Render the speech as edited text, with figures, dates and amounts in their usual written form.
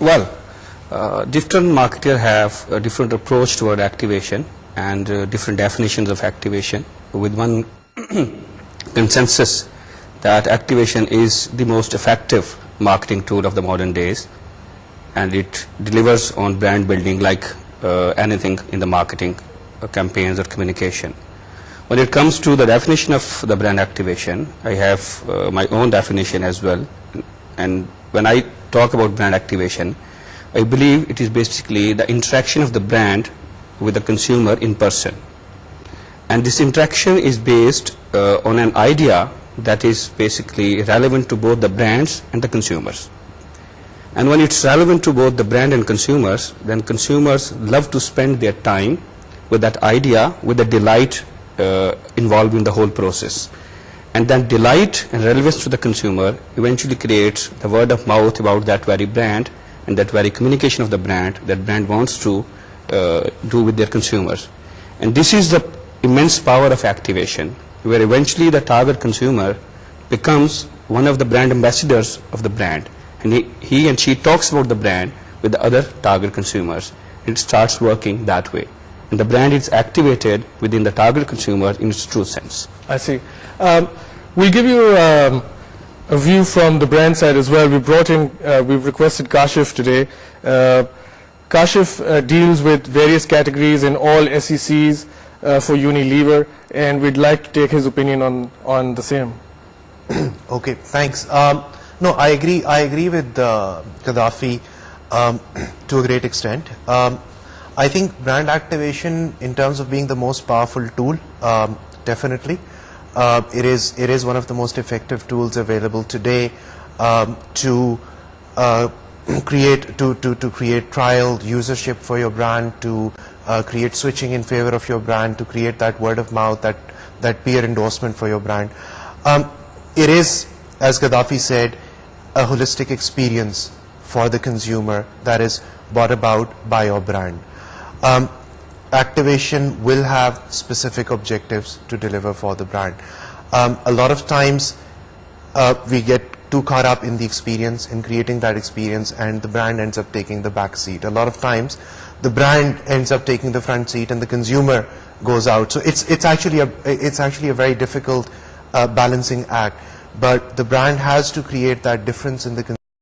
Well, different marketers have a different approach toward activation and different definitions of activation, with one consensus that activation is the most effective marketing tool of the modern days, and it delivers on brand building like anything in the marketing campaigns or communication. When it comes to the definition of the brand activation, I have my own definition as well. And when I talk about brand activation, I believe it is basically the interaction of the brand with the consumer in person. And this interaction is based on an idea that is basically relevant to both the brands and the consumers. And when it's relevant to both the brand and consumers, then consumers love to spend their time with that idea, with the delight involved in the whole process. And that delight and relevance to the consumer eventually creates the word of mouth about that very brand and that very communication of the brand that brand wants to do with their consumers. And this is the immense power of activation, where eventually the target consumer becomes one of the brand ambassadors of the brand, and he and she talks about the brand with the other target consumers. It starts working that way, and the brand is activated within the target consumer in its true sense. I see. We'll give you a view from the brand side as well. We've requested Kashif today. Kashif deals with various categories in all SECs for Unilever, and we'd like to take his opinion on the same. Okay, thanks. No, I agree with Qaddafi to a great extent. I think brand activation, in terms of being the most powerful tool, definitely. It is one of the most effective tools available today to create trial usership for your brand, to create switching in favor of your brand, to create that word of mouth, that peer endorsement for your brand. It is, as Qaddafi said, a holistic experience for the consumer that is brought about by your brand. Activation will have specific objectives to deliver for the brand. A lot of times we get too caught up in the experience, in creating that experience, and the brand ends up taking the back seat. A lot of times the brand ends up taking the front seat and the consumer goes out. So it's actually a very difficult balancing act, but the brand has to create that difference in the